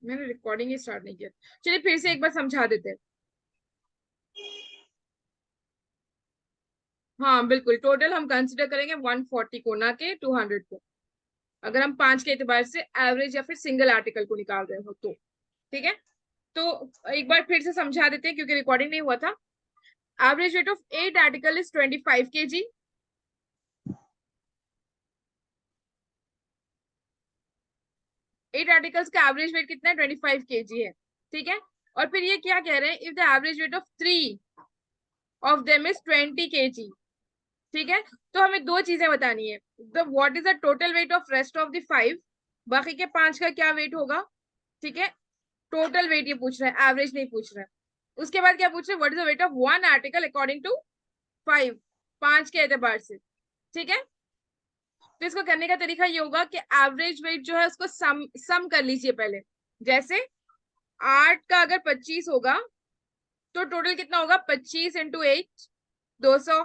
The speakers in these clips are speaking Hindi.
मैंने रिकॉर्डिंग ही स्टार्ट नहीं किया। चलिए फिर से एक बार समझा देते हैं। हाँ बिल्कुल, टोटल हम कंसिडर करेंगे 140 को, ना के 200 को, अगर हम 5 के एतबार से एवरेज या फिर सिंगल आर्टिकल को निकाल रहे हो तो। ठीक है, तो एक बार फिर से समझा देते हैं क्योंकि रिकॉर्डिंग नहीं हुआ था। Average weight of 8 article is 25 kg। 8 articles का एवरेज वेट कितना है? 25 kg है। ठीक है, और फिर ये क्या कह रहे हैं? If the average weight of 3 of them is 20 kg। ठीक है, तो हमें दो चीजें बतानी है। The what is the total weight of rest of the 5, बाकी के 5 का क्या वेट होगा। ठीक है, टोटल वेट ये पूछ रहा है, एवरेज नहीं पूछ रहा है। उसके बाद क्या पूछ रहे हैं? What is the weight of one article according to 5, 5 के एतबार से। ठीक है, तो इसको करने का तरीका ये होगा कि एवरेज वेट जो है उसको सम कर लीजिए पहले। जैसे 8 का अगर 25 होगा तो टोटल कितना होगा? 25 इंटू 8, 200।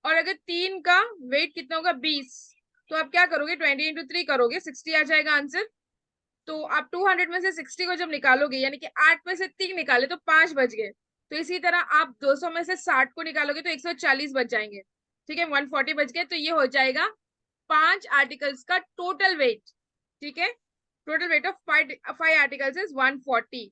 और अगर 3 का वेट कितना होगा? 20। तो आप क्या करोगे? 20 इंटू 3 करोगे, 60 आ जाएगा आंसर। तो आप 200 में से 60 को जब निकालोगे, यानी कि 8 में से 3 निकाले तो 5 बच गए। तो इसी तरह आप 200 में से 60 को निकालोगे तो 140 बच जाएंगे। ठीक है, 140 बच गए, तो ये हो जाएगा 5 आर्टिकल्स का टोटल वेट। ठीक है, total weight of 5 articles is 140।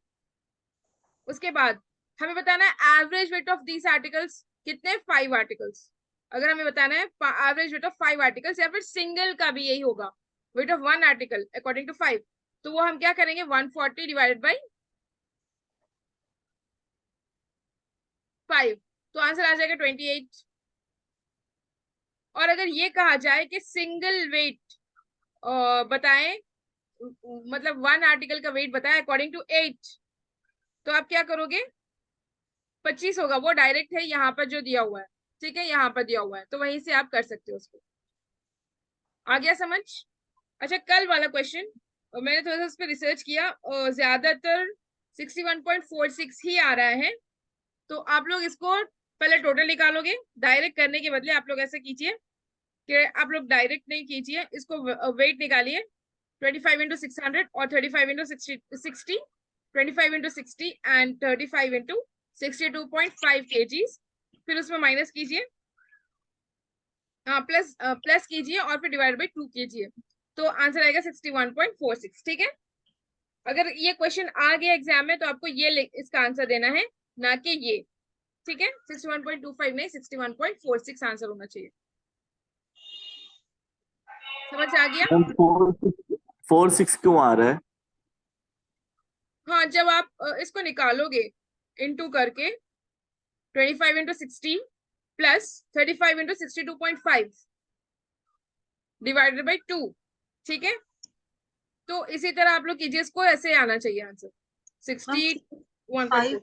उसके बाद हमें बताना है average weight of these articles कितने? 5 आर्टिकल्स। अगर हमें बताना है एवरेज वेट ऑफ 5 आर्टिकल्स, या फिर सिंगल का भी यही होगा, weight of one article according to 5, तो वो हम क्या करेंगे? 140 डिवाइडेड बाई 5, तो आंसर आ जाएगा 28। और अगर ये कहा जाए कि सिंगल वेट बताएं, मतलब वन आर्टिकल का वेट बताएं अकॉर्डिंग टू 8, तो आप क्या करोगे? 25 होगा, वो डायरेक्ट है यहाँ पर जो दिया हुआ है। ठीक है, यहाँ पर दिया हुआ है, तो वहीं से आप कर सकते हो उसको। आ गया समझ? अच्छा, कल वाला क्वेश्चन मैंने थोड़ा सा उस पर रिसर्च किया, ज्यादातर 61.46 ही आ रहा है। तो आप लोग इसको पहले टोटल निकालोगे। डायरेक्ट करने के बदले आप लोग ऐसे कीजिए कि आप लोग डायरेक्ट नहीं कीजिए, इसको वेट निकालिए। 25 इंटू 600 और 35 into 60, 25 into 60 and 35 into 62.5 kgs। फिर उसमें माइनस कीजिए, प्लस प्लस कीजिए और फिर डिवाइड बाई 2 कीजिए, तो आंसर आएगा 61.46। ठीक है, अगर ये क्वेश्चन आ गया एग्जाम में तो आपको ये इसका आंसर देना है, ना कि ये। ठीक है, 61.25 नहीं, 61.46 आंसर होना चाहिए। समझ आ गया? मैम 4 6 क्यों आ रहा है? हाँ, जब आप इसको निकालोगे इनटू करके, 25 into 60 plus 35 into 62.5 divided by 2। ठीक है, तो इसी तरह आप लोग कीजिए, इसको ऐसे आना चाहिए आंसर 61.4।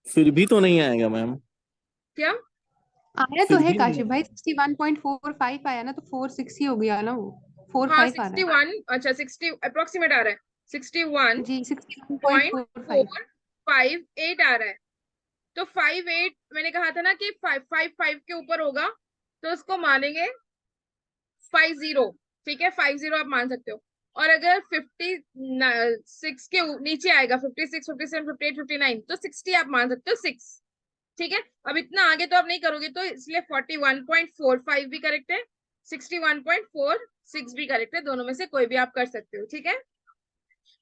फिर भी तो नहीं आएगा मैम। क्या? आया तो फिर है भी नहीं काशिफ भाई, 61.45 आया ना, तो 46 ही हो गया ना, वो हाँ 45 आ रहा 61, अच्छा 60 अप्रोक्सीमेट आ रहा है, है जी, 61.45। 61.458 आ रहा है। तो 58 मैंने कहा था ना कि 555 के ऊपर होगा तो उसको मानेंगे 50। ठीक है, 50 आप मान सकते हो। और अगर 56 के नीचे आएगा, 56, 57, 58, 59, तो 60 आप मान सकते हो 6। ठीक है, अब इतना आगे तो आप नहीं करोगे, तो इसलिए 41.45 भी करेक्ट है, 61.46 भी करेक्ट है, दोनों में से कोई भी आप कर सकते हो। ठीक है,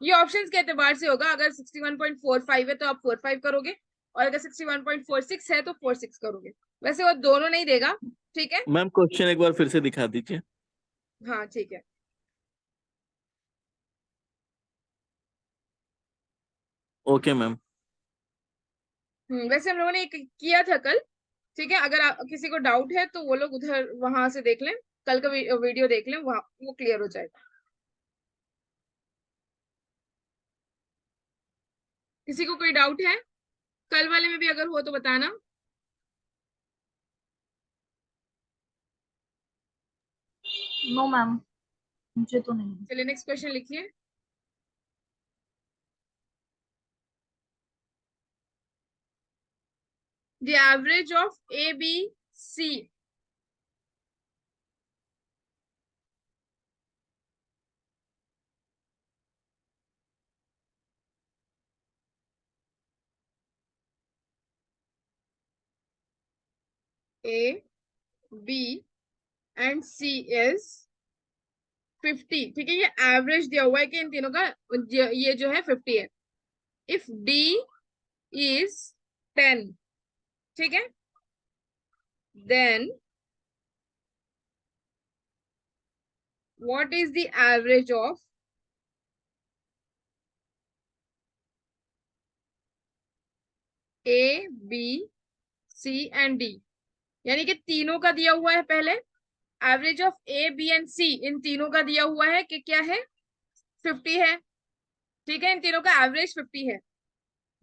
ये ऑप्शंस के एतबार से होगा, अगर 61.45 है तो आप 45 करोगे, और अगर 61.46 है तो 46 करोगे। वैसे वो दोनों नहीं देगा। ठीक है, मैम क्वेश्चन एक बार फिर से दिखा दीजिए। हाँ ठीक है। Okay ma'am. वैसे हम लोगों ने एक किया था कल। ठीक है, अगर किसी को डाउट है तो वो लोग उधर वहां से देख लें, कल का वीडियो देख लें, वहां वो क्लियर हो जाएगा। किसी को कोई डाउट है कल वाले में भी? अगर हो तो बताना। नो मैम, मुझे तो नहीं। चलिए नेक्स्ट क्वेश्चन लिखिए। The average of A B C, A, B and C is 50, ठीक है। ये एवरेज दिया हुआ है कि इन तीनों का ये जो है 50 है। इफ D is 10, ठीक है, then what is the average of A, B, C and D? यानी कि तीनों का दिया हुआ है पहले, average of A, B and C इन तीनों का दिया हुआ है कि क्या है, 50 है, ठीक है, इन तीनों का एवरेज 50 है।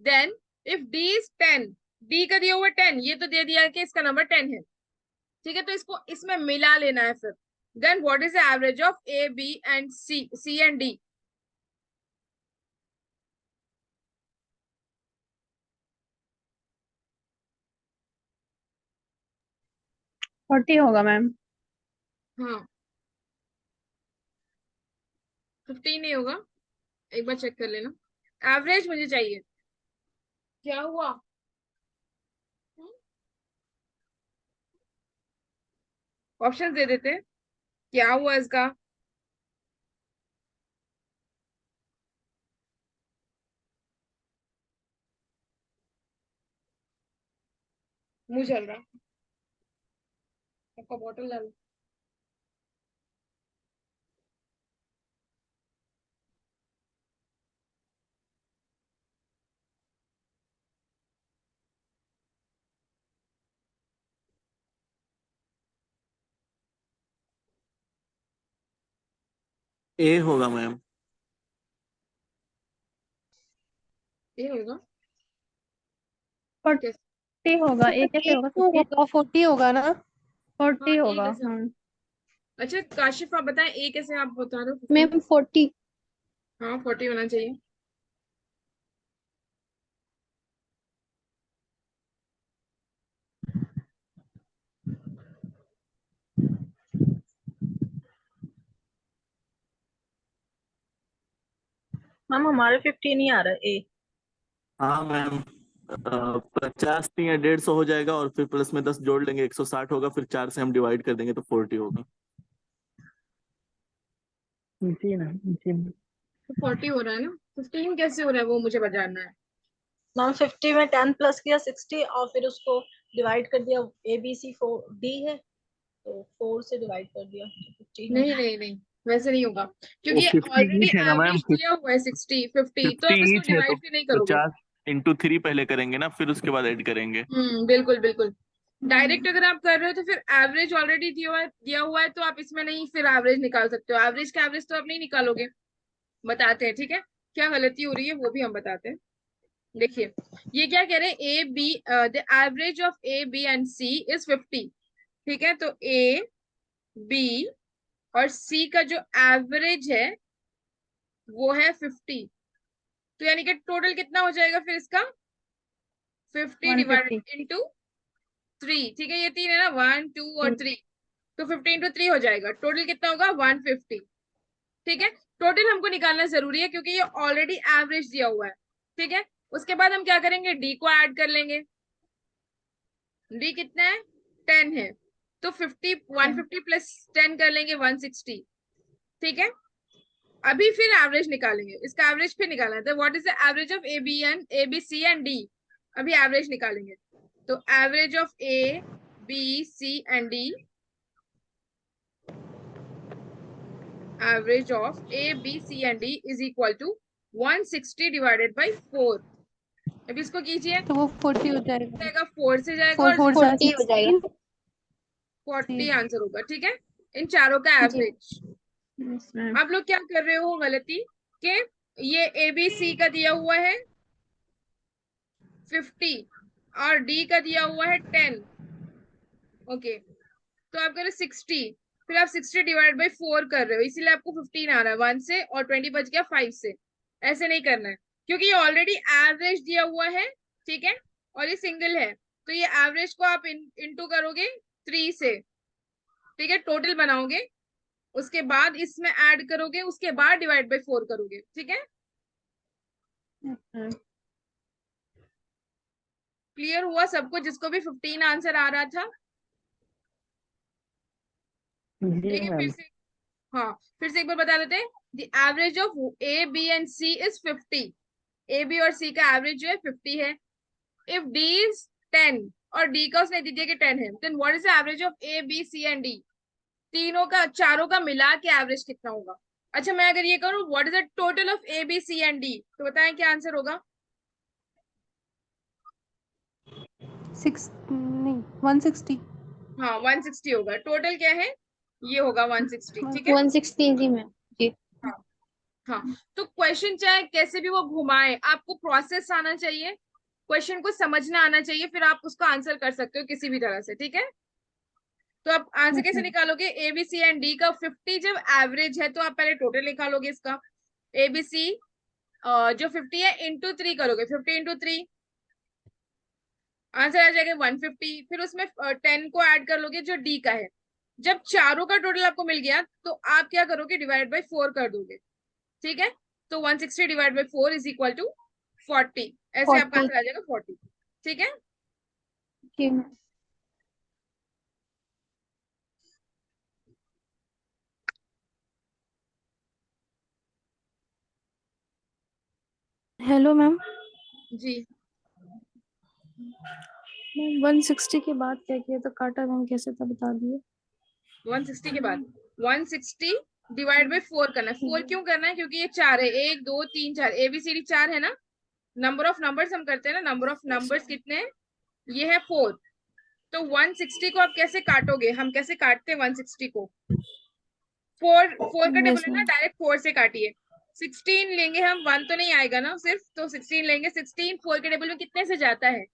Then if D is 10, D का दिया हुआ 10, ये तो दे दिया है कि इसका नंबर 10 है, ठीक है, तो इसको इसमें मिला लेना है फिर। Then what is the average of A, B and C and D? 40 होगा मैम। हाँ, 15 नहीं होगा, एक बार चेक कर लेना। एवरेज मुझे चाहिए। क्या हुआ? ऑप्शन दे देते हैं, क्या हुआ इसका? मुंह चल रहा, आपका बॉटल डालो। ए होगा मैम। ये होगा 40 कैसे? होगा, ए कैसे होगा? 50 होगा 40 होगा ना। 40 हाँ, ए होगा। कैसे? अच्छा काशिफ आप बताएं, ए कैसे आप बता रहे हो? 15? मैम 40। हाँ 40 होना चाहिए। मैम हमारे 50 नहीं आ रहा है ए। हाँ मैम, 50 नहीं है, 150 हो जाएगा और फिर प्लस में 10 जोड़ लेंगे, 160 होगा, फिर 4 से हम डिवाइड कर देंगे तो 40 होगा। जी मैम, जी मैम। तो 40 हो रहा है ना, 15 कैसे हो रहा है वो मुझे बताना है। मैम 50 में 10 प्लस किया 60 और फिर उसको डिवाइड कर दिया, ए बी सी 4 डी है तो 4 से डिवाइड कर दिया तो 15 नहीं है। नहीं नहीं, वैसे नहीं होगा, वो क्योंकि ये 50 ऑलरेडी ईच है ना मैम, एवरेज दिया हुआ है 60 50, तो आप 50 इसको ईच है तो डिवाइड भी नहीं करोगे। 50 × 3 पहले करेंगे ना, फिर उसके बाद ऐड करेंगे। बिल्कुल बिल्कुल। डायरेक्ट अगर आप कर रहे हो तो फिर एवरेज ऑलरेडी दिया हुआ है तो आप इसमें नहीं फिर एवरेज निकाल सकते हो। एवरेज का एवरेज तो आप नहीं निकालोगे। बताते हैं, ठीक है, क्या गलती हो रही है वो भी हम बताते हैं। देखिए ये क्या कह रहे हैं, A B, the average of A, B and C is 50, ठीक है, तो A, B और C का जो एवरेज है वो है 50, तो यानी कि टोटल कितना हो जाएगा फिर इसका, 50 150। डिवाइडेड इंटू 3, ठीक है, ये 3 है ना, 1 2 और 3, तो 50 इंटू 3 हो जाएगा, टोटल कितना होगा 150, ठीक है। टोटल हमको निकालना जरूरी है क्योंकि ये ऑलरेडी एवरेज दिया हुआ है, ठीक है। उसके बाद हम क्या करेंगे, डी को ऐड कर लेंगे। डी कितना है, 10 है, तो 150 प्लस 10 कर लेंगे 160, ठीक है। अभी फिर एवरेज निकालेंगे, इसका एवरेज फिर निकालना है, what is the average of A B C and D. अभी एवरेज निकालेंगे, तो average of A B C and D, average of A B C and D is equal to 160 divided by 4। अब इसको कीजिए, तो वो 40 हो जाएगा। 4 से जाएगा 4 और 4 40 हो जाएगा। 40 आंसर होगा, ठीक है, इन चारों का जी। एवरेज। Yes ma'am. आप लोग क्या कर रहे हो गलती के, ये ए बी सी का दिया हुआ है 50 और डी का दिया हुआ है 10, ओके, तो आप करो 60, फिर आप 60 डिवाइड बाई 4 कर रहे हो, इसीलिए आपको 15 आ रहा है 1 से, और 20 बच गया 5 से। ऐसे नहीं करना है क्योंकि ये ऑलरेडी एवरेज दिया हुआ है, ठीक है, और ये सिंगल है, तो ये एवरेज को आप इनटू करोगे 3 से, ठीक है, टोटल बनाओगे, उसके बाद इसमें ऐड करोगे, उसके बाद डिवाइड बाई 4 करोगे, ठीक है। क्लियर हुआ सबको जिसको भी 15 आंसर आ रहा था? जी ठीक है, फिर मैम। से, हाँ फिर से एक बार बता देते हैं। The average of A B and C is 50। A B और सी का एवरेज जो है 50 है। इफ डी इज 10 और डी का उसने दे दिया कि 10 है, then what is the average of A B C and D? तीनों का, चारों का मिला के एवरेज कितना होगा? अच्छा मैं अगर ये करूं, what is the total of A B C and D, तो बताएं क्या आंसर होगा? 160। हाँ 160 होगा। टोटल क्या है? ये होगा 160। ठीक है। 160 जी मैम जी। हाँ हाँ। तो क्वेश्चन चाहे कैसे भी वो घुमाए, आपको प्रोसेस आना चाहिए, क्वेश्चन को समझना आना चाहिए, फिर आप उसका आंसर कर सकते हो किसी भी तरह से। ठीक है। तो आप आंसर कैसे निकालोगे? A B C and D का 50 जब एवरेज है तो आप पहले टोटल निकालोगे इसका। ए बी सी जो 50 है इंटू 3 करोगे, 50 इंटू 3 आंसर आ जाएगा 150। फिर उसमें 10 को ऐड कर लोगे जो डी का है। जब चारों का टोटल आपको मिल गया तो आप क्या करोगे? डिवाइड बाय 4 कर दोगे। ठीक है। तो 160 divide by 4 is equal to 40। ऐसे आपका 40 आंसर आ जाएगा 40। ठीक है। जी मैम। Hello ma'am. जी 160 के बाद क्या किया तो काटा मैम कैसे था बता दिए। 160 के बाद 160 डिवाइड बाय 4 करना है। 4 क्यों करना है? क्योंकि ये 4 है, 1 2 3 4, एबीसीडी 4 है ना। नंबर ऑफ नंबर्स हम करते हैं ना, नंबर ऑफ नंबर्स कितने हैं? ये है 4। तो 160 को आप कैसे काटोगे? हम कैसे काटते हैं 160 को? 4 का टेबल यस है ना, मैम। डायरेक्ट 4 से काटिए। 16 लेंगे हम, 1 तो नहीं आएगा ना सिर्फ, तो 16 लेंगे। 16 4 के टेबल में कितने से जाता है?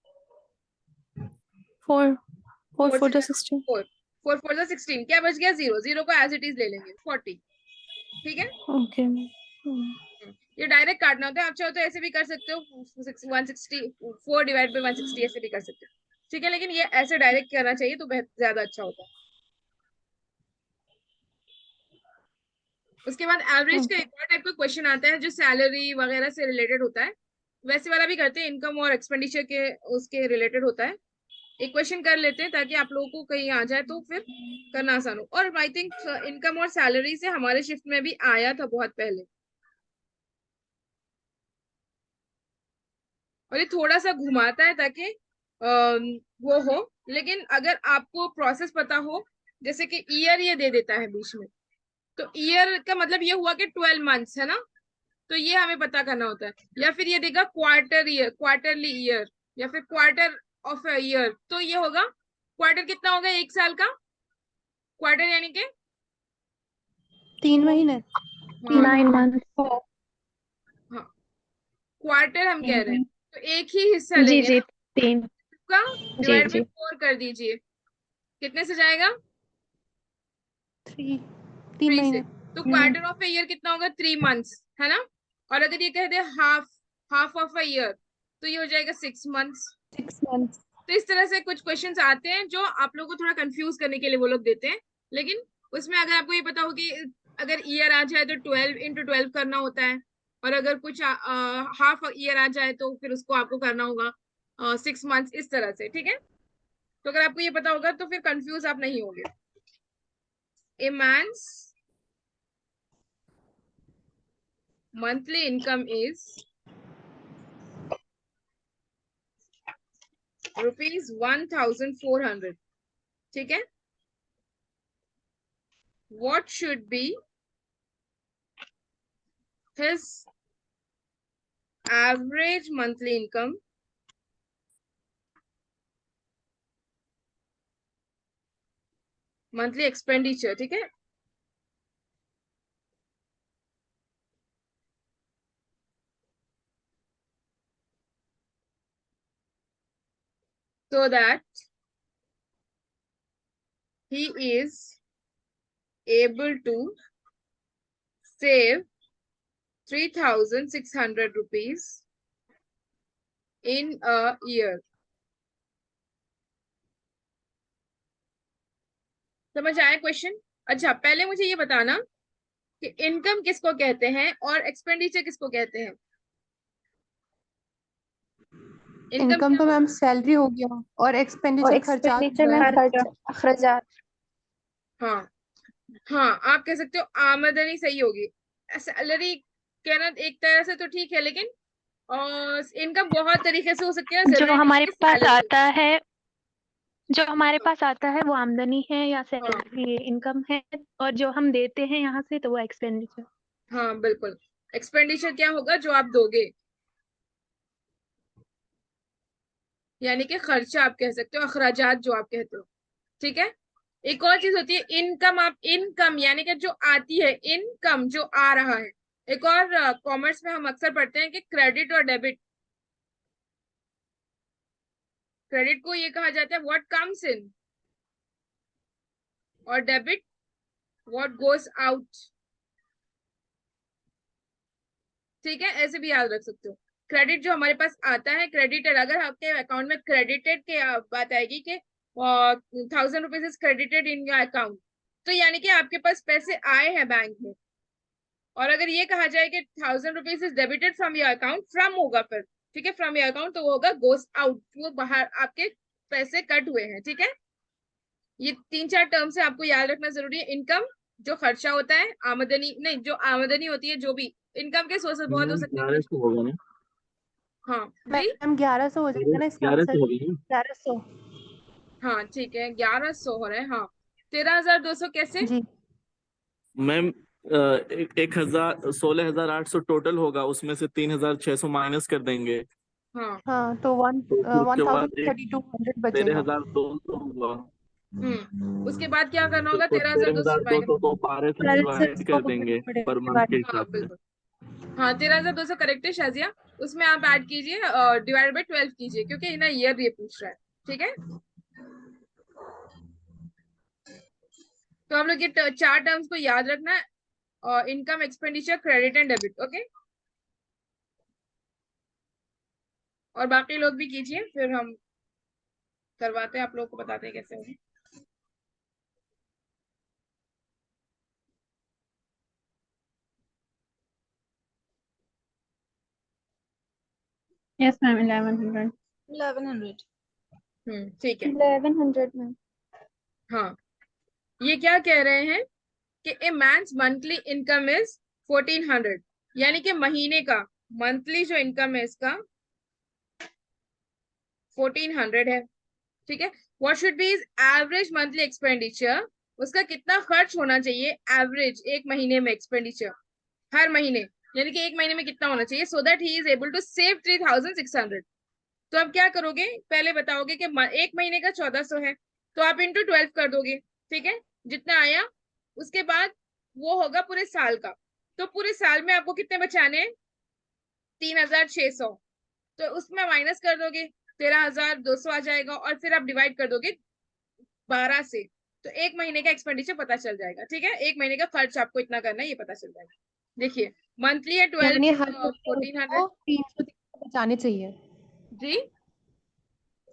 4 4 4 से 4 जाता है। 16। 4 4 4 16, क्या बच गया? 0। 0 को एज इट इज ले लेंगे, 40। ठीक है। Okay ma'am. ये डायरेक्ट काटना होता है। आप चाहो तो ऐसे भी कर सकते हो, 160 4 डिवाइड बाय 160 ऐसे भी कर सकते हो। ठीक है, लेकिन ये ऐसे डायरेक्ट करना चाहिए तो ज्यादा अच्छा होता है। उसके बाद एवरेज का एक और टाइप का क्वेश्चन आता है जो सैलरी वगैरह से रिलेटेड होता है। वैसे वाला भी करते हैं, इनकम और एक्सपेंडिचर के उसके रिलेटेड होता है। एक क्वेश्चन कर लेते हैं ताकि आप लोगों को कहीं आ जाए तो फिर करना आसान हो। और आई थिंक इनकम और सैलरी से हमारे शिफ्ट में भी आया था बहुत पहले, और ये थोड़ा सा घुमाता है ताकि वो हो। लेकिन अगर आपको प्रोसेस पता हो, जैसे कि ईयर ये दे देता है बीच में, तो ईयर का मतलब ये हुआ कि 12 मंथ्स है ना, तो ये हमें पता करना होता है। या फिर ये देगा क्वार्टर ईयर, क्वार्टरली ईयर, या फिर क्वार्टर ऑफ अ ईयर, तो ये होगा क्वार्टर कितना होगा एक साल का? क्वार्टर यानी कि 3 महीने। हाँ 9 मंथ। हाँ, क्वार्टर हम कह रहे हैं, तो एक ही हिस्सा जी लेंगे जी ना, 3। उसका जी डिवाइड बाय जी 4 कर दीजिए। कितने से जाएगा? 3 3 से। महीने। तो क्वार्टर ऑफ अ ईयर कितना होगा? 3 मंथ्स है ना। और अगर ये कह दे half, half of a year, तो ये हो जाएगा 6 मंथ्स। 6 मंथ्स। तो इस तरह से कुछ क्वेश्चंस आते हैं जो आप लोगों को थोड़ा कंफ्यूज करने के लिए वो लोग देते हैं। लेकिन उसमें अगर आपको ये पता हो कि अगर ईयर आ जाए तो 12 इंटू 12 करना होता है, और अगर कुछ हाफ ईयर आ जाए तो फिर उसको आपको करना होगा 6 मंथ्स, इस तरह से। ठीक है। तो अगर आपको ये पता होगा तो फिर कंफ्यूज आप नहीं होगे। ए man's monthly income is ₹1,400। ठीक है। What should be his average monthly income monthly expenditure? ठीक है। So that he is able to save 3,600 rupees in a year। समझ आया क्वेश्चन? अच्छा पहले मुझे ये बताना कि इनकम किसको कहते हैं और एक्सपेंडिचर किसको कहते हैं? इनकम क्या तो मैम होगा? सैलरी हो गया और और एक्सपेंडिचर खर्चात एक्सपेंडिचर जो में है। खर्च अखराजात। हाँ, हाँ आप कह सकते हो आमदनी सही होगी। सैलरी कहना एक तरह से तो ठीक है, लेकिन और इनकम बहुत तरीके से हो सकती है, जो जरूरी नहीं है हमारे कि पास सैलरी। आता है जो हमारे पास आता है वो आमदनी है या हाँ सैलरी इनकम है, और जो हम देते हैं यहाँ से तो वो एक्सपेंडिचर। हाँ बिल्कुल। एक्सपेंडिचर क्या होगा, जो आप दोगे, यानी कि खर्चा आप कह सकते हो, अखराजात जो आप कहते हो। ठीक है। एक और चीज होती है इनकम। आप इनकम यानी कि जो आती है, इनकम जो आ रहा है। एक और कॉमर्स में हम अक्सर पढ़ते हैं कि क्रेडिट और डेबिट। क्रेडिट को ये कहा जाता है व्हाट कम्स इन, और डेबिट व्हाट गोस आउट। ठीक है, ऐसे भी याद रख सकते हो। क्रेडिट जो हमारे पास आता है, क्रेडिटेड, अगर आपके अकाउंट में क्रेडिटेड के बात आएगी कि 1,000 rupees is credited in your account, तो यानी कि आपके पास पैसे आए हैं बैंक में। और अगर ये कहा जाए कि 1,000 rupees is debited from your account, from होगा फिर, ठीक है, फ्रॉम योर अकाउंट, तो वो होगा गोस आउट, वो बाहर आपके पैसे कट हुए हैं। ठीक है, ये 3-4 टर्म से आपको याद रखना जरूरी है। इनकम जो खर्चा होता है, आमदनी नहीं, जो आमदनी होती है, जो भी इनकम के सोर्सेस बहुत हो मैम सकते हैं ग्यारह कुछ। सौ होगा ना? हाँ जी। मैम 1100 हो जाएगा ना इसका 1100 आंसर। होगी ना? 1100। हाँ ठीक है, 1,100 हो रहा है। हाँ, 13,200 कैसे? जी। मैम 16,800 टोटल होगा, उसमें से 3,600 माइनस कर देंगे, हाँ। हाँ तो तो फिर उसके बाद एक 1,3200 बचेगा। 13,200 हुआ। उसके बाद क्या करना तो होगा, 13,200 डिवाइड। 13,200 को 12 से ट्वेल्व से डिवाइड इसको कर देंगे पड़ेगा पर मंथ डिवाइड। के हाँ हिसाब से। बिल्कुल। हाँ, 13,200 करेक्ट है शाजिया। उसमें आप ऐड कीजिए, डिवाइड बाई 12 कीजिए, क्योंकि ना ईयर ये पूछ रहा है। ठीक है, तो हम लोग ये 4 टर्म्स को याद रखना है, और income, expenditure, credit and debit. Okay, और बाकी लोग भी कीजिए, फिर हम करवाते हैं, आप लोगों को बताते हैं कैसे होगी। Yes, ma'am. 1100. 1100। ठीक है। 1100 में। हाँ, ये क्या कह रहे हैं कि ए मैन्स मंथली इनकम इज 1,400, यानी कि महीने का मंथली जो इनकम है इसका 1,400 है। ठीक है, what should be is average monthly expenditure, उसका कितना खर्च होना चाहिए एवरेज एक महीने में एक्सपेंडिचर, हर महीने, यानी कि एक महीने में कितना होना चाहिए, so that he is able to save 3,600। तो आप क्या करोगे, पहले बताओगे कि एक महीने का 1,400 है, तो आप इंटू 12 कर दोगे। ठीक है, जितना आया, उसके बाद वो होगा पूरे साल का। तो पूरे साल में आपको कितने बचाने हैं, 3,600। तो उसमें माइनस कर दोगे, 13,200 आ जाएगा, और फिर आप डिवाइड कर दोगे 12 से, तो एक महीने का एक्सपेंडिचर पता चल जाएगा। ठीक है, एक महीने का खर्च आपको इतना करना है, ये पता चल जाएगा। देखिए, मंथली है यानी हर 12, महीने 1,400। उसको 300 बचाने चाहिए। जी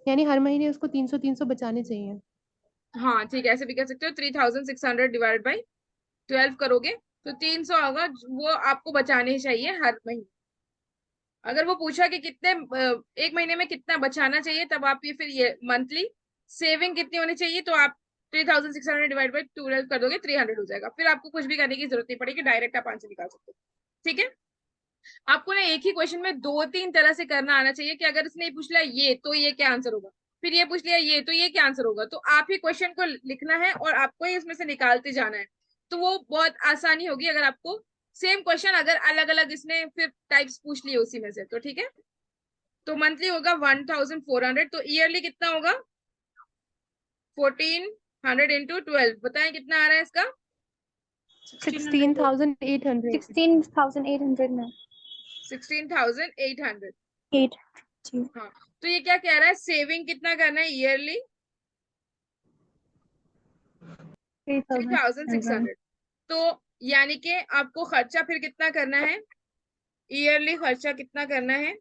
यानी हर महीने उसको 300 बचाने चाहिए। हाँ ठीक है, ऐसे भी कह सकते हो। 3,600 डिवाइड बाई 12 करोगे तो 300 होगा, वो आपको बचाने ही चाहिए हर महीने। अगर वो पूछा कि कितने एक महीने में कितना बचाना चाहिए, तब आप ये फिर ये मंथली सेविंग कितनी होनी चाहिए, तो आप 3,600 डिवाइड बाई 12 कर दोगे, 300 हो जाएगा। फिर आपको कुछ भी करने की जरूरत नहीं पड़ेगी, डायरेक्ट आप आंसर निकाल सकते हो। ठीक है, आपको ना एक ही क्वेश्चन में 2-3 तरह से करना आना चाहिए, कि अगर इसने पूछ लिया ये, तो ये क्या आंसर होगा, फिर ये पूछ लिया ये, तो ये क्या आंसर होगा। तो आप ही क्वेश्चन को लिखना है और आपको ही इसमें से निकालते जाना है, तो वो बहुत आसानी होगी। अगर आपको सेम क्वेश्चन अगर अलग अलग इसने फिर टाइप्स पूछ लिए उसी में से, तो ठीक है। तो मंथली होगा 1,400, तो ईयरली कितना होगा, 1,400 इंटू 12, बताएं कितना आ रहा है इसका। 16,800। 16,800 में। 16,800। 8 जी। हाँ, तो ये क्या कह रहा है, सेविंग कितना करना है ईयरली, 3,600. 3,600। तो यानी कि आपको खर्चा फिर कितना करना है, ईयरली खर्चा कितना करना है।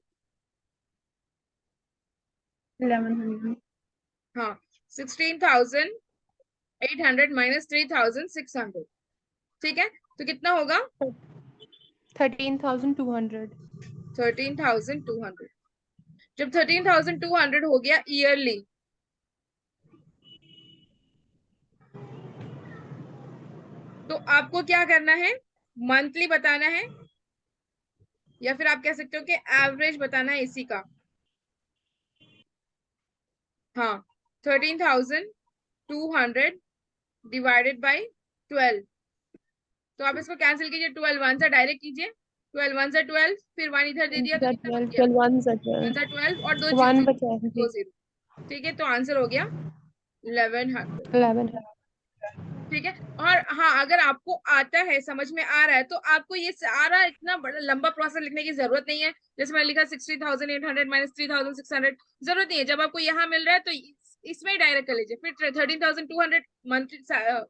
1100. हाँ, 16,800 माइनस 3,600। ठीक है, तो कितना होगा, 13,200। 13,200। जब 13,200 हो गया ईयरली, तो आपको क्या करना है, मंथली बताना है, या फिर आप कह सकते हो कि एवरेज बताना है इसी का। हाँ, 13,200 डिवाइडेड बाई 12। तो आप इसको कैंसिल कीजिए, 12 वन से डायरेक्ट कीजिए, 12 वन से 12, फिर 1 इधर दे दिया तो कितना बच गया, 12 1 सा 1 से 12 और 2 1 जीरो, बचा है जी। 2 जीरो। ठीक है, तो आंसर हो गया 1100। 11 ठीक है। और हाँ, अगर आपको आता है, समझ में आ रहा है, तो आपको ये सारा इतना बड़ा लंबा प्रोसेस लिखने की जरूरत नहीं है। जैसे मैंने लिखा 60,800 माइनस 3,600, जरूरत नहीं है। जब आपको यहाँ मिल रहा है तो इसमें ही डायरेक्ट कर लीजिए। फिर 13,200 मंथ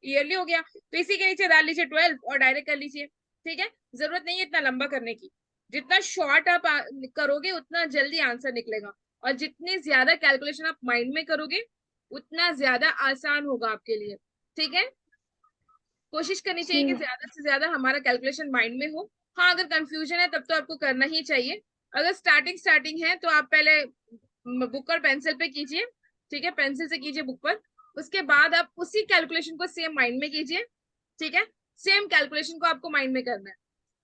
ईयरली हो गया, तो इसी के नीचे डाल लीजिए 12 और डायरेक्ट कर लीजिए। ठीक है, जरूरत नहीं है इतना लंबा करने की। जितना शॉर्ट आप करोगे उतना जल्दी आंसर निकलेगा, और जितनी ज्यादा कैलकुलेशन आप माइंड में करोगे उतना ज्यादा आसान होगा आपके लिए। ठीक है, कोशिश करनी चाहिए कि ज्यादा से ज्यादा हमारा कैलकुलेशन माइंड में हो। हाँ, अगर कंफ्यूजन है तब तो आपको करना ही चाहिए। अगर स्टार्टिंग है तो आप पहले बुक और पेंसिल पे कीजिए। ठीक है, पेंसिल से कीजिए बुक पर, उसके बाद आप उसी कैलकुलेशन को सेम माइंड में कीजिए। ठीक है, सेम कैलकुलेशन को आपको माइंड में करना है।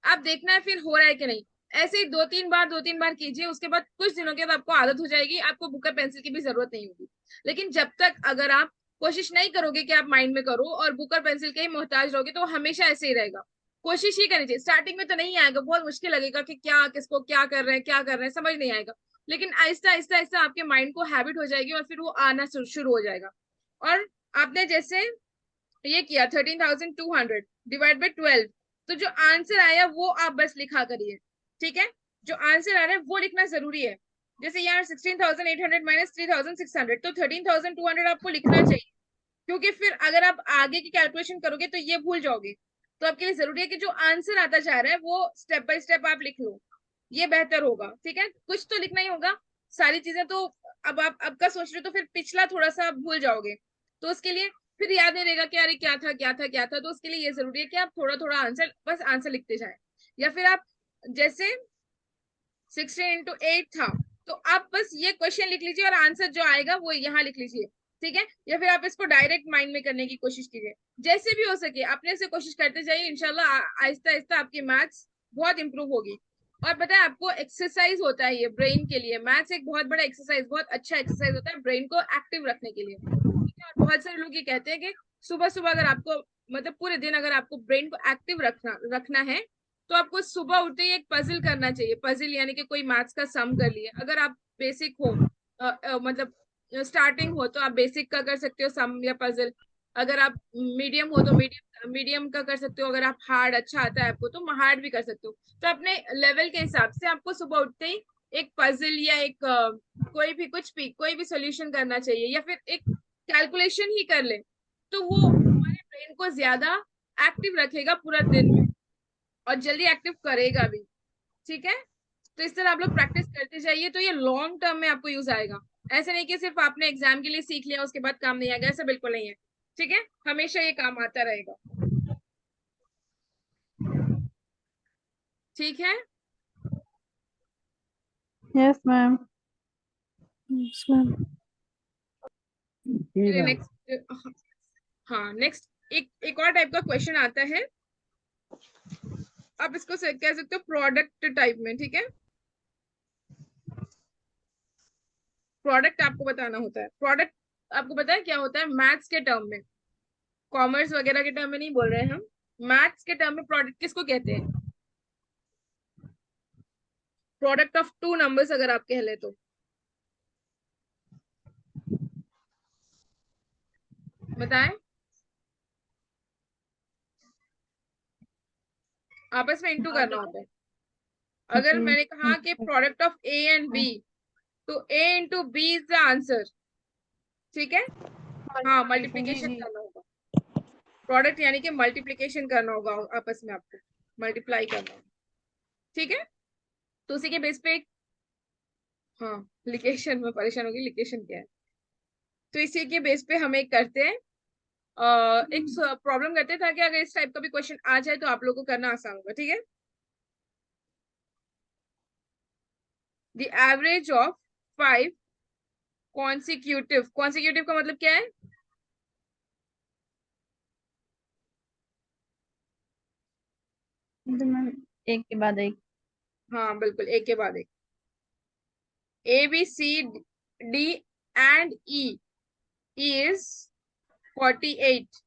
आप देखना है फिर हो रहा है कि नहीं। ऐसे ही 2-3 बार कीजिए, उसके बाद कुछ दिनों के बाद आपको आदत हो जाएगी, आपको बुक और पेंसिल की भी जरूरत नहीं होगी। लेकिन जब तक अगर आप कोशिश नहीं करोगे कि आप माइंड में करो और बुक और पेंसिल के ही मोहताज रहोगे, तो हमेशा ऐसे ही रहेगा। कोशिश ही करनी चाहिए। स्टार्टिंग में तो नहीं आएगा, बहुत मुश्किल लगेगा कि क्या किसको क्या कर रहे हैं, क्या कर रहे हैं, समझ नहीं आएगा। लेकिन आहिस्ता आहिस्ता आहिस्ता आपके माइंड को हैबिट हो जाएगी और फिर वो आना शुरू हो जाएगा। और आपने जैसे ये किया 13,200 डिवाइड बाई 12, तो जो आंसर आया वो आप बस लिखा करिए। ठीक है, जो आंसर आ रहा है वो लिखना जरूरी है। जैसे यहाँ 16,800 माइनस 3,600, तो 13,200 आपको लिखना चाहिए, क्योंकि फिर अगर आप आगे की कैलकुलेशन करोगे तो ये भूल जाओगे। तो आपके लिए जरूरी है कि जो आंसर आता जा रहा है वो स्टेप बाय स्टेप आप लिख लो, ये बेहतर होगा। ठीक है, कुछ तो लिखना ही होगा, सारी चीजें तो अब आप अब का सोच रहे हो तो फिर पिछला थोड़ा सा आप भूल जाओगे, तो उसके लिए फिर याद नहीं रहेगा कि अरे क्या था क्या था क्या था। तो उसके लिए ये जरूरी है कि आप थोड़ा थोड़ा आंसर, बस आंसर लिखते जाए। या फिर आप जैसे 16 into 8 था, तो आप बस ये क्वेश्चन लिख लीजिए और आंसर जो आएगा वो यहाँ लिख लीजिए। ठीक है, या फिर आप इसको डायरेक्ट माइंड में करने की कोशिश कीजिए। जैसे भी हो सके अपने से कोशिश करते जाइए, इंशाल्लाह आहिस्ता आहिस्ता आपकी मैथ्स बहुत इंप्रूव होगी। और पता है, आपको एक्सरसाइज होता है ये ब्रेन के लिए। मैथ्स एक बहुत बड़ा एक्सरसाइज, बहुत अच्छा एक्सरसाइज होता है ब्रेन को एक्टिव रखने के लिए। ठीक है, और बहुत सारे लोग ये कहते हैं कि सुबह सुबह अगर आपको, मतलब पूरे दिन अगर आपको ब्रेन को एक्टिव रखना है, तो आपको सुबह उठते ही एक पजल करना चाहिए। पजल यानी कि कोई मैथ्स का सम कर लिए। अगर आप बेसिक हो, मतलब स्टार्टिंग हो, तो आप बेसिक का कर सकते हो सम या पजल। अगर आप मीडियम हो तो मीडियम का कर सकते हो। अगर आप हार्ड अच्छा आता है आपको तो हार्ड भी कर सकते हो। तो अपने लेवल के हिसाब से आपको सुबह उठते ही एक पजल या एक कोई भी कुछ भी कोई भी सोल्यूशन करना चाहिए, या फिर एक कैलकुलेशन ही कर ले, तो वो हमारे ब्रेन को ज्यादा एक्टिव रखेगा पूरा दिन में, और जल्दी एक्टिव करेगा भी। ठीक है, तो इस तरह आप लोग प्रैक्टिस करते जाइए, तो ये लॉन्ग टर्म में आपको यूज आएगा। ऐसे नहीं कि सिर्फ आपने एग्जाम के लिए सीख लिया उसके बाद काम नहीं आएगा, ऐसा बिल्कुल नहीं है। ठीक है, हमेशा ये काम आता रहेगा। ठीक है, यस मैम। Yes, ma'am. जी मैम। नेक्स्ट। हाँ, नेक्स्ट एक और टाइप का क्वेश्चन आता है। आप इसको कह सकते हो प्रोडक्ट टाइप में। ठीक है, प्रोडक्ट आपको बताना होता है। प्रोडक्ट आपको पता है क्या होता है मैथ्स के टर्म में, कॉमर्स वगैरह के टर्म में नहीं बोल रहे हैं हम। मैथ्स के टर्म में प्रोडक्ट किसको कहते हैं? प्रोडक्ट ऑफ टू नंबर्स अगर आप कह ले तो। बताएं, आपस में इंटू करना होता है। अगर मैंने कहा कि product of A and B, तो A into B is the answer. ठीक है, हाँ, मल्टीप्लीकेशन करना होगा। प्रोडक्ट यानी कि मल्टीप्लीकेशन करना होगा, आपस में आपको मल्टीप्लाई करना होगा। ठीक है, तो उसी के बेस पे हाँ, लिकेशन में परेशान होगी, लिकेशन क्या है। तो इसी के बेस पे हम एक करते हैं, एक प्रॉब्लम करते हैं, ताकि अगर इस टाइप का भी क्वेश्चन आ जाए तो आप लोगों को करना आसान होगा। ठीक है, द एवरेज ऑफ 5 कॉन्सिक्यूटिव का मतलब क्या है? तो मैम एक के बाद एक। हाँ बिल्कुल, एक के बाद एक। A B C D and E is 48,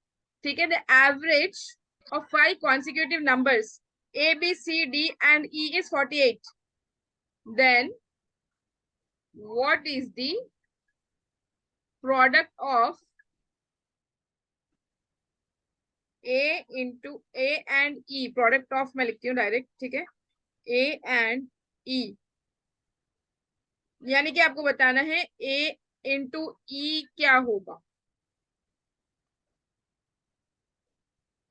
ठीक है। The average of 5 consecutive numbers A, B, C, D and E is 48. Then what is the product of A into A and E? Product of मैं लिखती हूँ डायरेक्ट, ठीक है। A and E यानी कि आपको बताना है A into E क्या होगा।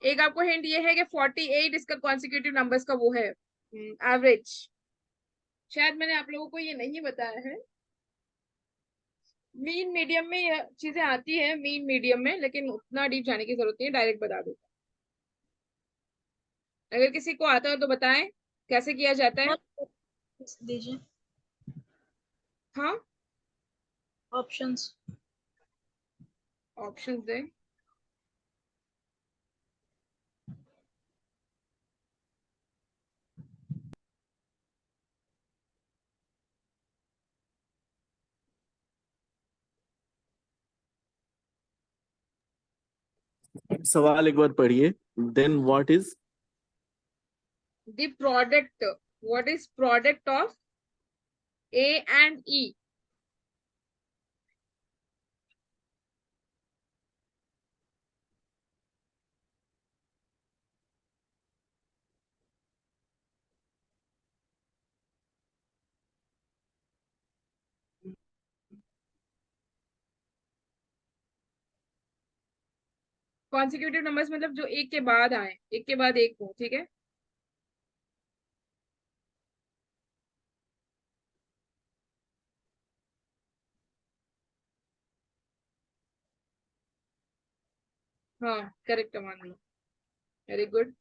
एक आपको हिंट ये है कि 48 इसका कॉन्सिक्यूटिव नंबर्स का वो है एवरेज। शायद मैंने आप लोगों को ये नहीं बताया है। मीन मीडियम में ये चीजें आती है, मीन मीडियम में, लेकिन उतना डीप जाने की जरूरत नहीं है, डायरेक्ट बता देता। अगर किसी को आता हो तो बताएं कैसे किया जाता है। दीजिए हाँ ऑप्शंस। ऑप्शंस दें। सवाल एक बार पढ़िए। Then what is the product, what is product of A and E. Consecutive numbers मतलब जो एक के बाद आए, एक के बाद एक हो, ठीक है। हाँ करेक्ट मान लो, वेरी गुड।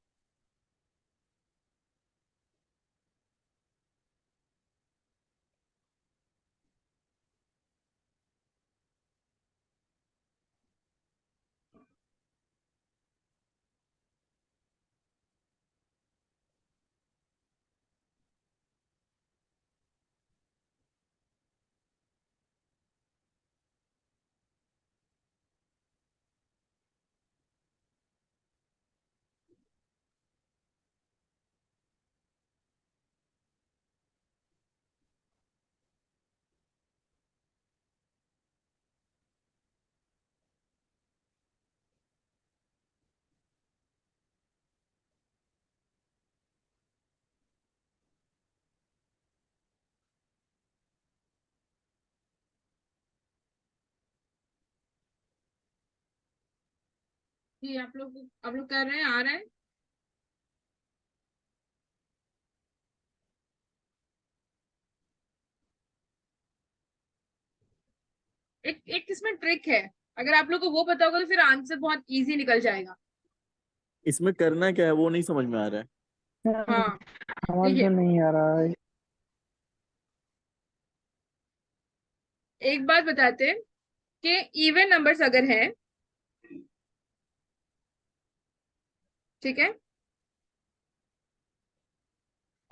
जी आप लोग कर रहे हैं, आ रहा है। एक एक इसमें ट्रिक है, अगर आप लोग को वो पता होगा तो फिर आंसर बहुत इजी निकल जाएगा। इसमें करना क्या है वो नहीं समझ में आ रहा है। हाँ समझ देखिए, में नहीं आ रहा है। एक बात बताते हैं कि इवन नंबर्स अगर हैं, ठीक है,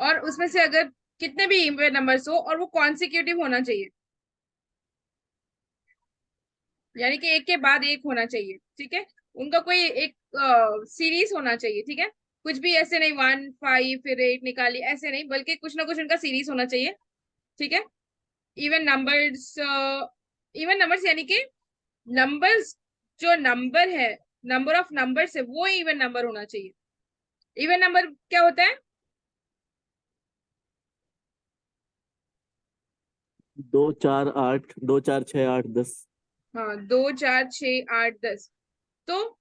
और उसमें से अगर कितने भी इवन नंबर्स हो और वो कॉन्सिक्यूटिव होना चाहिए, यानी कि एक के बाद एक होना चाहिए, ठीक है। उनका कोई एक सीरीज होना चाहिए, ठीक है। कुछ भी ऐसे नहीं 1 5 फिर 8 निकाली, ऐसे नहीं, बल्कि कुछ ना कुछ उनका सीरीज होना चाहिए, ठीक है। इवन नंबर्स, इवन नंबर्स यानी कि नंबर्स, जो नंबर है, नंबर ऑफ नंबर्स है वो इवन नंबर होना चाहिए। इवन नंबर क्या होता है? 2 4 8, 2 4 6 8 10। हाँ 2 4 6 8 10। तो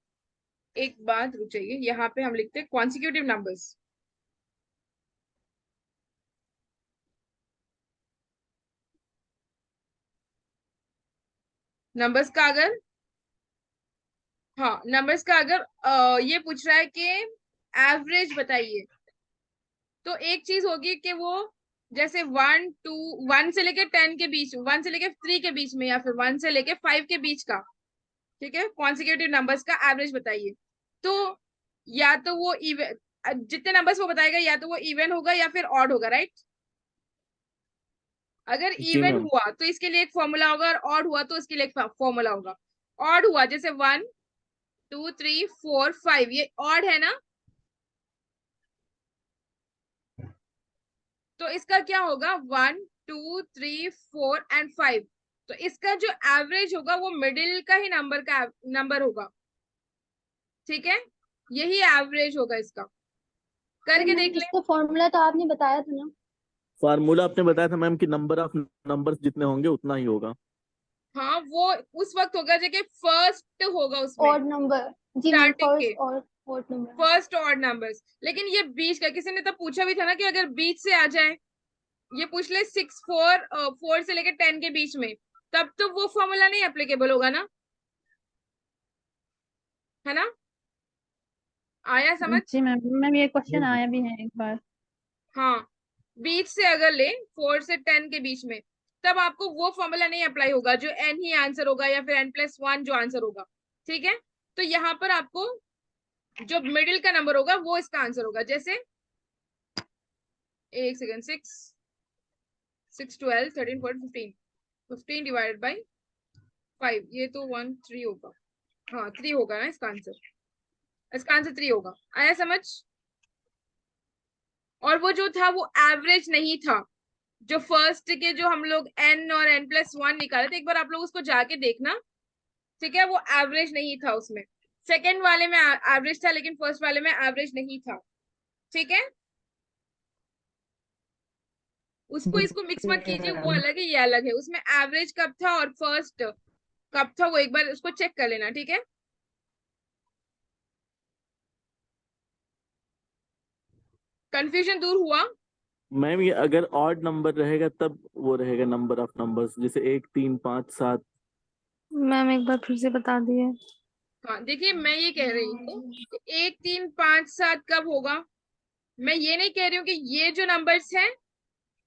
एक बात रुक जाइए, यहाँ पे हम लिखते हैं कॉन्सिक्यूटिव नंबर्स। नंबर्स का अगर, हाँ नंबर्स का अगर ये पूछ रहा है कि एवरेज बताइए, तो एक चीज होगी कि वो जैसे 1 से लेके 10 के बीच, 1 से लेके 3 के बीच में, या फिर 1 से लेके 5 के बीच का, ठीक है, कॉन्सिक्यूटिव नंबर्स का एवरेज बताइए। तो या तो वो जितने नंबर्स वो बताएगा या तो वो इवन होगा या फिर ऑड होगा, राइट? अगर जी इवन मैम। हुआ तो इसके लिए एक फॉर्मूला होगा, और ऑड हुआ तो इसके लिए एक फॉर्मूला होगा। ऑड हुआ जैसे 1 2 3 4 5, ये ऑड है ना, तो इसका क्या होगा 1 2 3 4 एंड 5। तो इसका जो एवरेज होगा वो मिडिल का ही नंबर होगा, ठीक है? यही एवरेज होगा इसका। करके देख ले। इसका फॉर्मूला तो आपने बताया था ना। फार्मूला आपने बताया था मैम कि नंबर ऑफ नंबर्स जितने होंगे उतना ही होगा। हाँ, वो उस वक्त होगा जब फर्स्ट होगा उसमें, ऑड नंबर। जी मैम, स्टार्टिंग के फर्स्ट और odd number. First odd numbers. लेकिन ये बीच का किसी ने तब पूछा भी था ना कि अगर बीच से आ जाए, ये पूछ ले 6 4 से लेकर 10 के बीच में, तब तो वो फॉर्मूला नहीं एप्लीकेबल होगा ना, है ना? आया समझ? जी मैम, मैम ये जी क्वेश्चन मैम। आया भी है एक बार। हाँ, बीच से अगर ले 4 से 10 के बीच में, तब आपको वो फॉर्मूला नहीं अप्लाई होगा जो n ही आंसर होगा या फिर n+1 जो आंसर होगा, ठीक है? तो यहाँ पर आपको जो मिडिल का नंबर होगा वो इसका आंसर होगा। जैसे एक सेकंड, 6 6 12 13 14 15, 15 डिवाइडेड बाई 5, ये तो 1 3 होगा। हाँ 3 होगा ना इसका आंसर, इसका आंसर 3 होगा। आया समझ? और वो जो था वो एवरेज नहीं था, जो फर्स्ट के जो हम लोग n और n+1 निकाले थे, एक बार आप लोग उसको जाके देखना, ठीक है? वो एवरेज नहीं था उसमें। सेकंड वाले में एवरेज था लेकिन फर्स्ट वाले में एवरेज नहीं था, ठीक है? उसको इसको मिक्स मत कीजिए, वो अलग है ये अलग है। उसमें एवरेज कब था और फर्स्ट कब था वो एक बार उसको चेक कर लेना, ठीक है? कंफ्यूजन दूर हुआ? मैम ये अगर ऑड नंबर रहेगा तब वो रहेगा नंबर ऑफ नंबर्स, जैसे 1 3 5 7। मैम एक बार फिर से बता दिए। हाँ देखिए, मैं ये कह रही हूँ कि 1 3 5 7 कब होगा। मैं ये नहीं कह रही हूँ कि ये जो नंबर्स हैं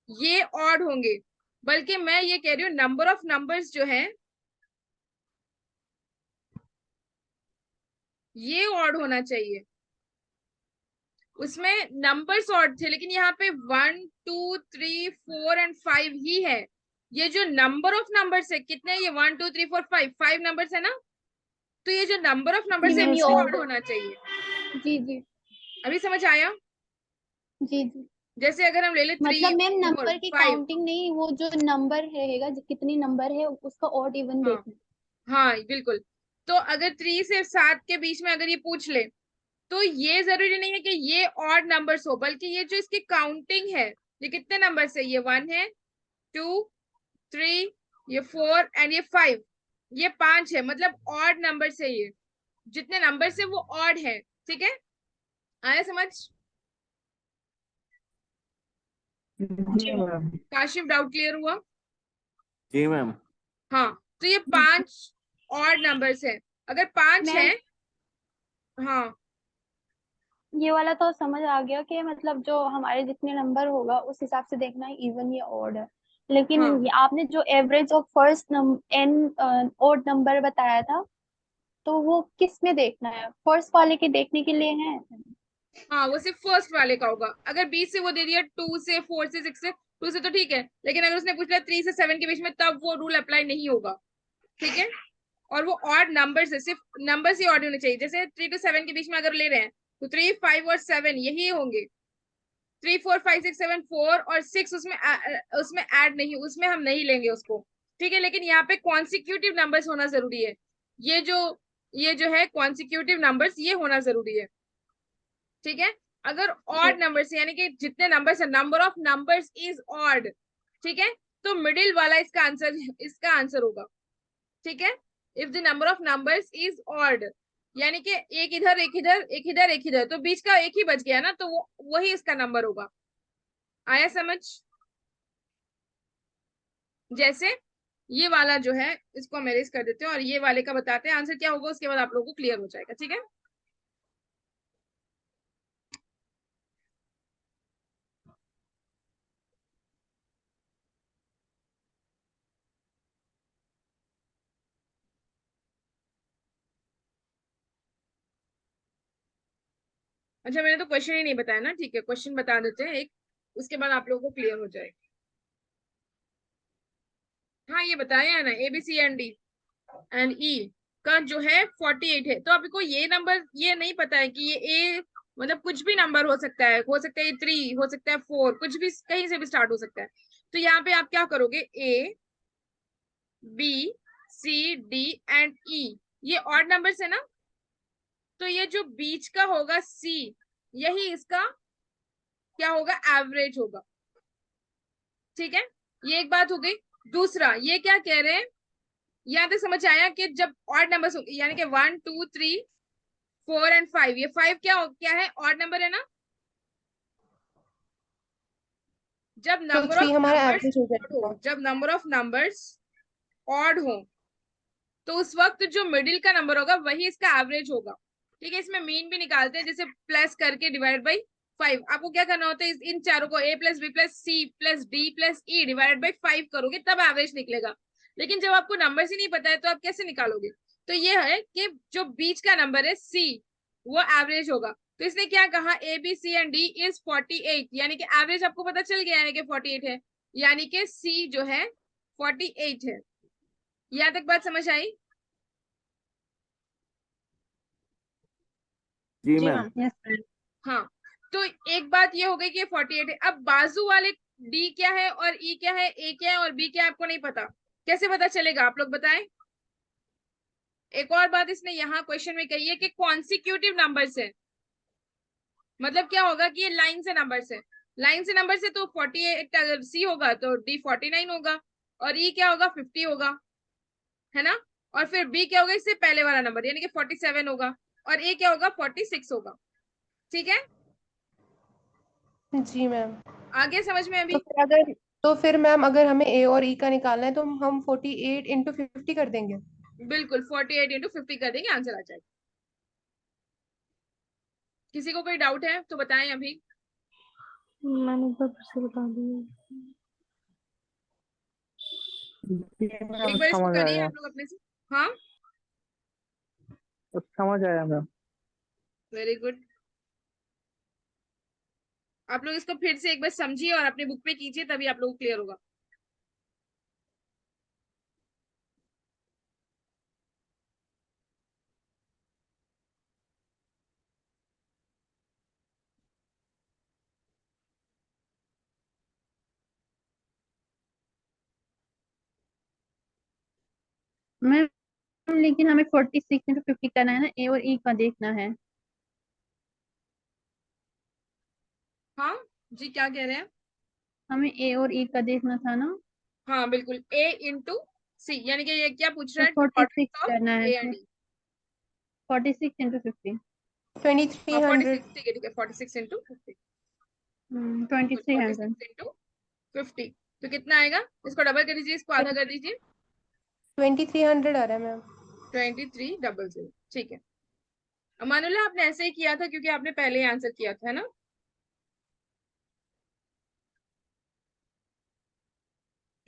ये ऑड होंगे, बल्कि मैं ये कह रही हूँ नंबर ऑफ नंबर्स जो है ये ऑड होना चाहिए। उसमें नंबर्स ऑड थे लेकिन यहाँ पे 1 2 3 4 एंड 5 ही है। ये जो नंबर ऑफ नंबर्स है कितने, ये 1 2 3 4 5 5 नंबर्स है ना, तो ये जो नंबर ऑफ जी नंबर्स है मैम, ये वो ऑड ऑड है। होना चाहिए। जी जी। अभी समझ आया? जी जी। जैसे अगर हम ले ले 3 मतलब मैम 4 नंबर की 5। काउंटिंग नहीं, वो जो नंबर रहेगा जो कितनी नंबर है उसका ऑड इवन हाँ देखना। हाँ बिल्कुल। तो अगर 3 से 7 के बीच में अगर ये पूछ ले, तो ये जरूरी नहीं है कि ये ऑड नंबर्स हो, बल्कि ये जो इसकी काउंटिंग है, ये कितने नंबर्स है, ये 1 है, 2 3, ये 4 एंड ये 5, ये 5 है, मतलब ऑड नंबर है ये। जितने नंबर है वो ऑड है, ठीक है? आया समझ? जी मैम। काशिफ डाउट क्लियर हुआ? जी मैम। हाँ, तो ये 5 ऑड नंबर्स है। अगर 5 है, मैम हाँ ये वाला तो समझ आ गया कि मतलब जो हमारे जितने नंबर होगा उस हिसाब से देखना है इवन या ऑड है। लेकिन हाँ ये आपने जो average of first n odd number बताया था, तो वो किस में देखना है? फर्स्ट वाले के देखने के लिए है? हाँ, वो सिर्फ फर्स्ट वाले का होगा। अगर 20 से वो दे दिया 2 से 4 से 6 से 2 से तो ठीक है, लेकिन अगर उसने पूछ लिया 3 से 7 के बीच में, तब वो रूल अप्लाई नहीं होगा, ठीक है? और वो ऑड नंबर से, सिर्फ नंबर ही ऑड होने चाहिए। जैसे 3 to 7 के बीच में अगर ले रहे हैं तो 3 5 और 7 यही होंगे। 3 4 5 6 7 4 और 6 उसमें ऐड नहीं, उसमें हम नहीं लेंगे उसको, ठीक है? लेकिन यहाँ पे कॉन्सिक्यूटिव नंबर्स होना जरूरी है। ये जो ये जो है कॉन्सिक्यूटिव नंबर्स, ये होना जरूरी है, ठीक है? अगर जी। ऑड नंबर्स यानी कि जितने नंबर्स है, number of numbers is odd, ठीक है? तो मिडिल वाला इसका आंसर होगा, ठीक है? If the number of numbers is odd, यानी कि एक इधर एक इधर एक इधर एक इधर, तो बीच का एक ही बच गया ना, तो वो वही इसका नंबर होगा। आया समझ? जैसे ये वाला जो है इसको हम erase कर देते हैं और ये वाले का बताते हैं आंसर क्या होगा, उसके बाद आप लोगों को क्लियर हो जाएगा, ठीक है? अच्छा मैंने तो क्वेश्चन ही नहीं बताया ना, ठीक है क्वेश्चन बता देते हैं एक, उसके बाद आप लोगों को क्लियर हो जाएगा। हाँ ये बताया ना, ABCD एंड E का जो है 48 है, तो आपको ये नंबर ये नहीं पता है कि ये A मतलब कुछ भी नंबर हो सकता है 3, हो सकता है 4, कुछ भी कहीं से भी स्टार्ट हो सकता है। तो यहाँ पे आप क्या करोगे, ABCD एंड E ये ऑड नंबर्स है ना, तो ये जो बीच का होगा C, यही इसका क्या होगा, एवरेज होगा। ठीक है, ये एक बात हो गई। दूसरा ये क्या कह रहे हैं, यहाँ तक समझ आया कि जब ऑड नंबर्स होंगे यानी कि 1 2 3 4 एंड 5, ये 5 क्या है, ऑड नंबर है ना। जब तो नंबर 3 ऑफ हमारा नंबर्स एवरेज हो ऑड हो, जाएगा। जब नंबर ऑफ नंबर्स ऑड हो, तो उस वक्त जो मिडिल का नंबर होगा वही इसका एवरेज होगा। ठीक है, इसमें मीन भी निकालते हैं, जैसे प्लस करके डिवाइड बाई 5। आपको क्या करना होता है, इन चारों को A plus B plus C plus D plus E divided by 5 करोगे तब एवरेज निकलेगा। लेकिन जब आपको नंबर ही नहीं पता है तो आप कैसे निकालोगे। तो ये है कि जो बीच का नंबर है C, वो एवरेज होगा। तो इसने क्या कहा, ABC एंड D इज 48, यानी कि एवरेज आपको पता चल गया है कि 48 है, यानी कि C जो है 48 है। यहाँ तक बात समझ आई। जी जी मैम। मैम। यस। हाँ, तो एक बात ये हो गई कि 48 है। अब बाजू वाले D क्या है और E क्या है, A क्या है और B क्या है, आपको नहीं पता, कैसे पता चलेगा, आप लोग बताएं। एक और बात इसने यहाँ क्वेश्चन में कही है कि कॉन्सिक्यूटिव नंबर्स है, मतलब क्या होगा कि ये लाइन से नंबर्स है, लाइन से नंबर से तो 48 अगर C होगा तो D 49 होगा, और E क्या होगा 50 होगा, है ना। और फिर B क्या होगा, इससे पहले वाला नंबर यानी कि 47 होगा, और A क्या होगा 46 होगा। ठीक है, जी मैम। आगे समझ में तो अभी। फिर अगर तो फिर मैम अगर हमें ए और ई का निकालना है तो हम 48 इंटू 50 कर देंगे। बिल्कुल 48 इंटू 50 कर देंगे, आंसर आ जाएगा। किसी को कोई डाउट है तो बताएं अभी। मैंने एक बार फिर से बता दिया। एक बार इसको समझ करिए आया। आप लोग अपने से। हाँ समझ आया मैम। Very good. आप लोग इसको फिर से एक बार समझिए और अपने बुक पे कीजिए, तभी आप लोग को क्लियर होगा। मैम लेकिन हमें 46 इंटू 50 करना है ना, ए और ई का देखना है। हाँ जी, क्या कह रहे हैं। हमें ए और ई का देखना था ना, हाँ बिल्कुल, A इंटू C, यानी कि ये क्या पूछ तो रहा है, 46 प्रोडक्ट ऑफ करना है, A तो एंड E। 46 इंटू 50। 2300। 46, ठीक है ठीक है, 46 इंटू 50, 2300। 46 इंटू 50, तो कितना आएगा, इसको डबल कर दीजिए, इसको आधा कर दीजिए, 2300 आ रहा है मैम। 2300, ठीक है। अमानुल्लाह आपने ऐसे ही किया था क्योंकि आपने पहले ही आंसर किया था, है ना।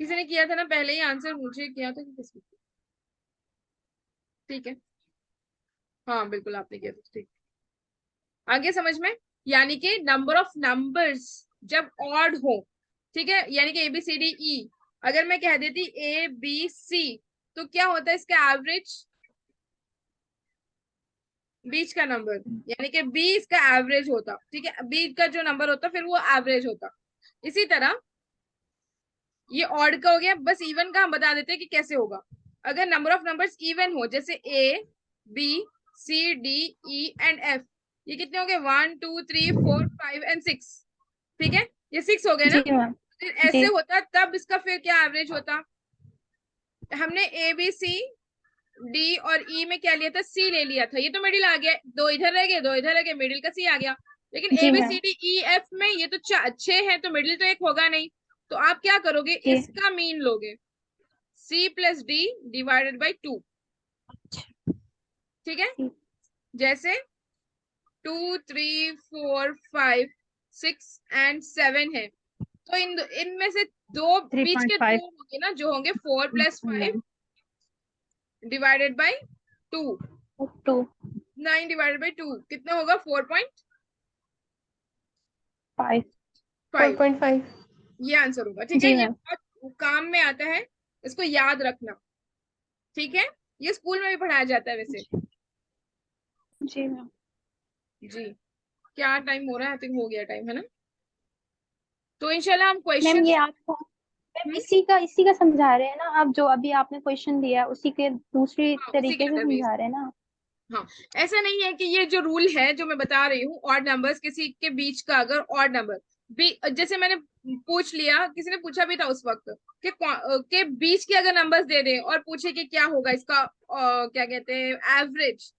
किसी ने किया था ना पहले ही आंसर, मुझे किया था कि किसने, ठीक है। हाँ बिल्कुल आपने किया था, ठीक। आगे समझ में, यानी कि नंबर ऑफ नंबर्स जब ऑड हो, ठीक है, यानी कि ABCDE, अगर मैं कह देती ABC, तो क्या होता है इसका एवरेज, बीच का नंबर, यानी कि B इसका एवरेज होता, ठीक है, B का जो नंबर होता फिर वो एवरेज होता। इसी तरह ये ऑड का हो गया, बस इवन का हम बता देते हैं कि कैसे होगा। अगर नंबर ऑफ नंबर्स इवन हो, जैसे ABCDE एंड F, ये कितने हो गए, 1 2 3 4 5 एंड 6, ठीक है, ये 6 हो गए ना। जी मैम। फिर जी ऐसे होता तब इसका फिर क्या एवरेज होता, हमने ABCD और E में क्या लिया था, C ले लिया था, ये तो मिडिल आ गया, दो इधर रह गए दो इधर रह गए, मिडिल का C आ गया। लेकिन जी मैम। ABCDEF में ये तो 6 हैं, तो मिडिल तो एक होगा नहीं, तो आप क्या करोगे, जी इसका मीन लोगे, C plus D divided by 2, ठीक है। ठीक। जैसे 2 3 4 5 6 एंड 7 है, तो इनमें से दो बीच के 3.5। दो होंगे ना, जो होंगे 4 plus 5 divided by 2, 2। 9 divided by 2 कितना होगा, 4.5, 5। 4.5। ये आंसर होगा। ठीक है, जी ये मैम। बहुत काम में आता है, इसको याद रखना। ठीक है, ये स्कूल में भी पढ़ाया जाता है वैसे। जी मैम। जी, क्या टाइम हो रहा है? आई थिंक हो गया टाइम, है ना? तो इंशाल्लाह हम मैम क्वेश्चन ये आपको मैम इसी का समझा रहे हैं ना आप, जो अभी आपने क्वेश्चन दिया उसी के दूसरी उसी के तरीके से अंदर बेस। समझा रहे हैं ना। हाँ, ऐसा नहीं है कि ये जो रूल है जो मैं बता रही हूँ, ऑड नंबर्स किसी के बीच का अगर ऑड नंबर जैसे मैंने पूछ लिया, किसी ने पूछा भी था उस वक्त कि के बीच के अगर नंबर्स दे दें और पूछे कि क्या होगा इसका क्या कहते हैं एवरेज,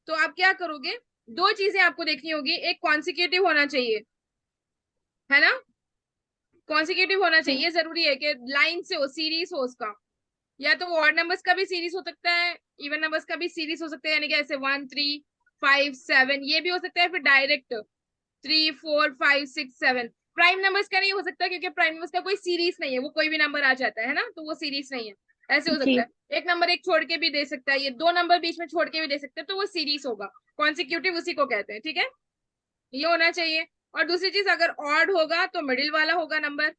तो आप क्या करोगे? दो चीजें आपको देखनी होगी, एक कॉन्सिक्यूटिव होना चाहिए, है ना? कॉन्सिक्यूटिव होना जी। चाहिए, जरूरी है कि लाइन से हो, सीरीज हो उसका। या तो वो ऑड नंबर्स का भी सीरीज हो सकता है, इवन नंबर्स का भी सीरीज हो सकता है, यानी कि ऐसे 1 3 5 7 ये भी हो सकता है, फिर डायरेक्ट 3 4 5 6 7। प्राइम नंबर्स का नहीं हो सकता क्योंकि प्राइम नंबर्स का कोई सीरीज नहीं है, वो कोई भी नंबर आ जाता है ना, तो वो सीरीज नहीं है। ऐसे हो सकता जी। है एक नंबर एक छोड़ के भी दे सकता है, ये दो नंबर बीच में छोड़ के भी दे सकते हैं, तो वो सीरीज होगा। कॉन्सिक्यूटिव उसी को कहते हैं। ठीक है, ये होना चाहिए। और दूसरी चीज, अगर ऑड होगा तो मिडिल वाला होगा नंबर,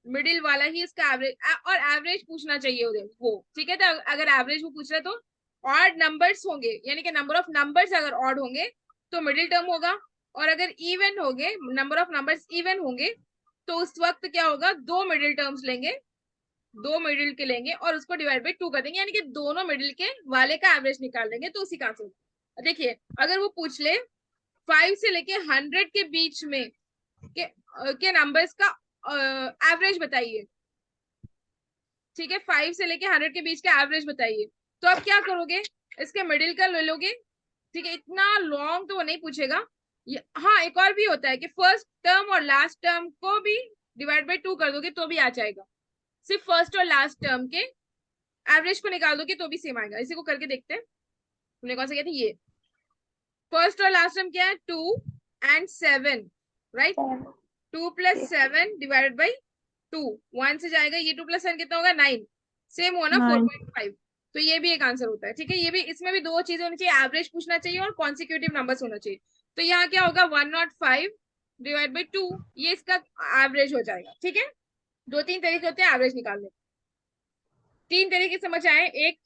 मिडिल वाला ही इसका एवरेज, और एवरेज पूछना चाहिए उधर वो। ठीक है, तो अगर एवरेज वो पूछ रहा है तो ऑड नंबर्स होंगे, यानी कि नंबर ऑफ नंबर्स अगर ऑड होंगे तो मिडिल टर्म होगा, और अगर इवन होंगे, नंबर ऑफ नंबर्स इवन होंगे, तो उस वक्त क्या होगा? दो मिडिल टर्म्स लेंगे, दो मिडिल के लेंगे और उसको डिवाइड बाई 2 कर देंगे, यानी कि दोनों मिडिल के वाले का एवरेज निकाल देंगे, तो उसी का आंसर। देखिए, अगर वो पूछ ले 5 से लेके 100 के बीच में के नंबर्स का एवरेज बताइए, ठीक है, 5 से लेके 100 के बीच का एवरेज बताइए, तो आप क्या करोगे? इसके मिडिल का ले लोगे। ठीक है, इतना लॉन्ग तो वो नहीं पूछेगा। हाँ, एक और भी होता है कि फर्स्ट टर्म और लास्ट टर्म को भी डिवाइड बाई 2 कर दोगे तो भी आ जाएगा। सिर्फ फर्स्ट और लास्ट टर्म के एवरेज को निकाल दोगे तो भी सेम आएगा। इसी को करके देखते हैं। तुमने कौन सा किया था? ये फर्स्ट और लास्ट टर्म क्या है? 2 and 7, right? 2 plus 7 divided by 2, 1 से जाएगा, ये 2 प्लस 7 कितना होगा? 9। सेम हुआ ना 4.5। तो ये भी एक आंसर होता है। ठीक है, ये भी, इसमें भी दो चीजें होनी चाहिए, एवरेज पूछना चाहिए और कॉन्सिक्यूटिव नंबर्स होना चाहिए। तो यहाँ क्या होगा? 105 डिवाइड बाई 2, ये इसका एवरेज हो जाएगा। ठीक है, दो तीन तरीके होते हैं एवरेज निकालने। तीन तरीके समझ आए। एक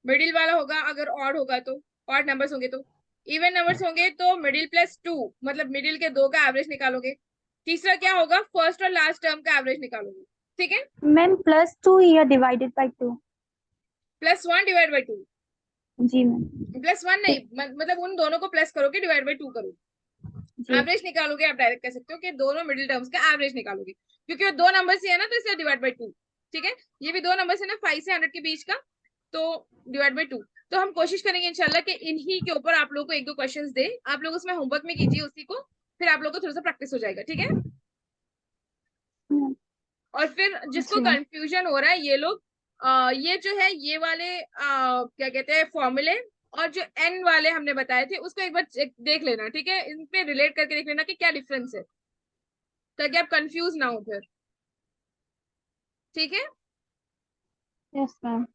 मिडिल वाला होगा अगर ऑड होगा तो, ऑड नंबर्स होंगे तो। इवन नंबर्स होंगे तो मिडिल प्लस 2, मतलब मिडिल के दो का एवरेज निकालोगे। तीसरा क्या होगा? फर्स्ट और लास्ट टर्म का एवरेज निकालोगे। ठीक है, मैम +2 या डिवाइडेड बाय 2? +1 divide by 2। जी मैम। +1 नहीं, मतलब उन दोनों को प्लस करोगे, डिवाइड बाई 2 करोगे, जी। एवरेज निकालोगे। आप डायरेक्ट कह सकते हो कि दोनों मिडिल टर्म्स का एवरेज निकालोगे, क्योंकि वो दो नंबर से है ना, तो इसलिए डिवाइड बाई 2। ठीक है, ये भी दो नंबर से ना, 5 से 100 के बीच का, तो डिवाइड बाई 2। तो हम कोशिश करेंगे इंशाल्लाह कि इन्हीं के ऊपर आप लोगों को एक दो क्वेश्चंस दे, आप लोग उसमें होमवर्क में कीजिए उसी को, फिर आप लोग को थोड़ा सा प्रैक्टिस हो जाएगा। ठीक है, और फिर जिसको जी मैम। कंफ्यूजन हो रहा है, ये लोग ये जो है, ये वाले क्या कहते हैं फॉर्मूले, और जो एन वाले हमने बताए थे उसको एक बार देख लेना। ठीक है, इन पे रिलेट करके देख लेना कि क्या डिफरेंस है, ताकि आप कंफ्यूज ना हो फिर। ठीक है, यस मैम।